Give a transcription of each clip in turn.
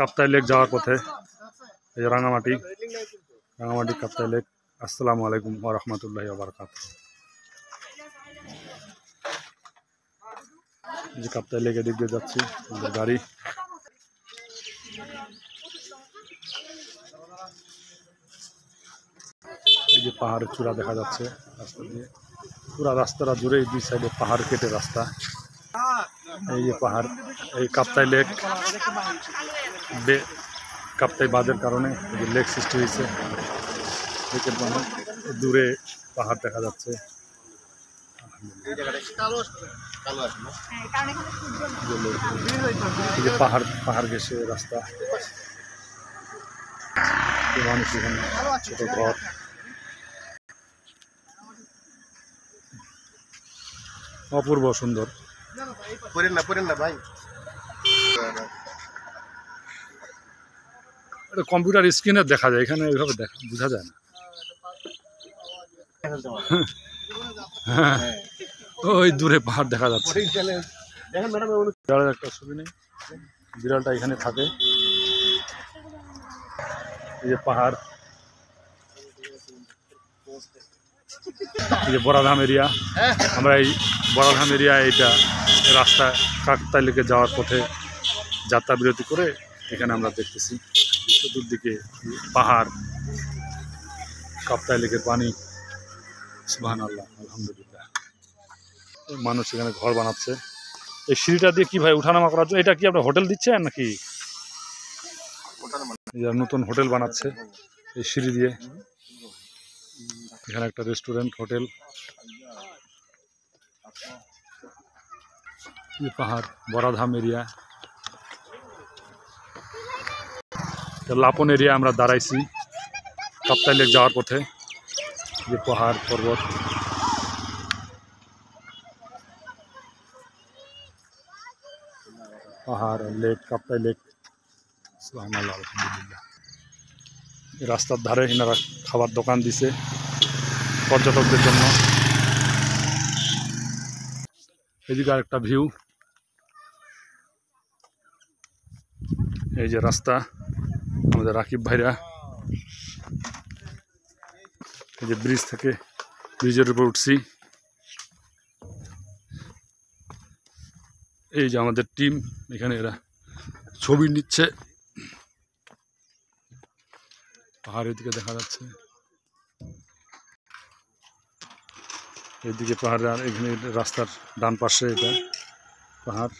Kaptai lake যাওয়ার পথে এই রাঙামাটি কাপ্তাই লেক। আসসালামু আলাইকুম ওয়া রাহমাতুল্লাহি ওয়া বারাকাতুহু। যে কাপ্তাই লেকের দিক দিয়ে যাচ্ছি, আমাদের গাড়ি। এই যে পাহাড়ের চূড়া দেখা যাচ্ছে রাস্তা দিয়ে, পুরা রাস্তাটা জুড়ে দুই সাইডে পাহাড় কেটে রাস্তা। এই যে পাহাড়, এই কাপ্তাই লেক, কাপ্তাই বাঁধের কারণে এই যে লেক সৃষ্টি হয়েছে। লেকের দূরে পাহাড় দেখা যাচ্ছে। পাহাড় ঘেঁষে রাস্তা, মানুষ এখানে ছোট ঘর। অপূর্ব সুন্দর। ভাই কম্পিউটার স্ক্রিনে দেখা যায়, এখানে এইভাবে বোঝা যায় না। হ্যাঁ, ওই দূরে পাহাড় দেখা যাচ্ছে। বিড়ালের একটা ছবি নেই, বিড়ালটা এখানে থাকে। এই যে পাহাড়, এই যে বড়াধাম এরিয়া। আমরা এই বড়াধাম এরিয়া, এইটা রাস্তা কাপ্তাই লেকে যাওয়ার পথে যাত্রা বিরতি করে এখানে আমরা দেখতেছি চতুর্দিকে পাহাড়, কাপ্তাই লেকের পানি। সুবহানাল্লাহ, আলহামদুলিল্লাহ। মানুষ এখানে ঘর বানাচ্ছে। এই সিঁড়িটা দিয়ে কি ভাই উঠানামা করার জন্য? এটা কি আপনার হোটেল দিচ্ছেন নাকি? নতুন হোটেল বানাচ্ছে এই সিঁড়ি দিয়ে। এখানে একটা রেস্টুরেন্ট, হোটেল। পাহাড়, বড়াধাম এরিয়া, লাপন এরিয়া আমরা দাঁড়াইছি কাপ্তাই লেক যাওয়ার পথে। যে পাহাড় পর্বত, পাহাড়, লেক, কাপ্তাই লেক। সুবহানাল্লাহ, আলহামদুলিল্লাহ। রাস্তার ধারে এনারা খাবার দোকান দিছে পর্যটকদের জন্য। এদিকে আরেকটা ভিউ। এই যে রাস্তা, আমাদের রাকিব ভাইরা এই যে ব্রিজ থেকে, ব্রিজের উপর উঠছি। এই যে আমাদের টিম এখানে, এরা ছবি নিচ্ছে। পাহাড়ের দিকে দেখা যাচ্ছে, এইদিকে পাহাড়, আর এখানে রাস্তার ডান পাশে এটা পাহাড়।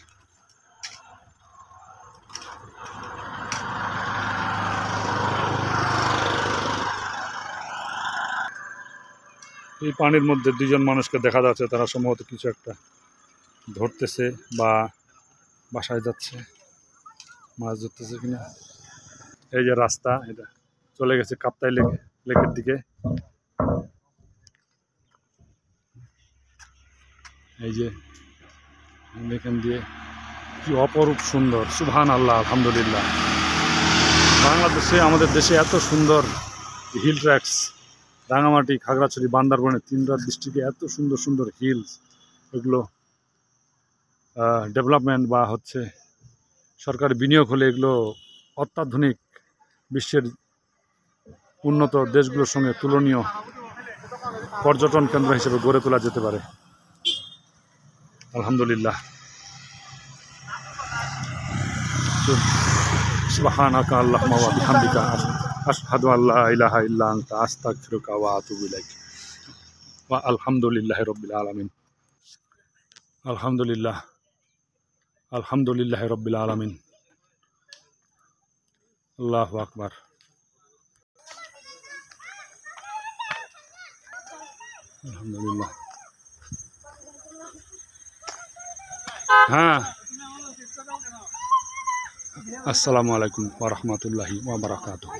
এই পানির মধ্যে দুজন মানুষকে দেখা যাচ্ছে, তারা সম্ভবত কিছু একটা ধরতেছে বা বাসায় যাচ্ছে, মাছ ধরতেছে কিনা। এই যে রাস্তা, এটা চলে গেছে কাপ্তাই লেকের দিকে। এই যে এখান দিয়ে কি অপরূপ সুন্দর। সুবহানাল্লাহ, আলহামদুলিল্লাহ। বাংলাদেশে, আমাদের দেশে এত সুন্দর হিল ট্র্যাক্স, রাঙামাটি, খাগড়াছড়ি, বান্দরবনে, 3টা ডিস্ট্রিক্টে এত সুন্দর সুন্দর হিলস, এগুলো ডেভেলপমেন্ট বা হচ্ছে সরকারি বিনিয়োগ হলে এগুলো অত্যাধুনিক, বিশ্বের উন্নত দেশগুলোর সঙ্গে তুলনীয় পর্যটন কেন্দ্র হিসেবে গড়ে তোলা যেতে পারে। আলহামদুলিল্লাহ। সুবহানাকা আল্লাহুম্মা ওয়া বিহামদিকা আশহাদু আল্লা ইলাহা ইল্লা আনতা আস্তাগফিরুকা ওয়া আতুবু ইলাইক। ওয়া আলহামদুলিল্লাহি রাব্বিল আলামিন। আলহামদুলিল্লাহ, আলহামদুলিল্লাহি রাব্বিল আলামিন। আল্লাহু আকবার। আলহামদুলিল্লাহ। হ্যাঁ, আসসালামু আলাইকুম ওয়া রাহমাতুল্লাহি ওয়া বারাকাতুহু।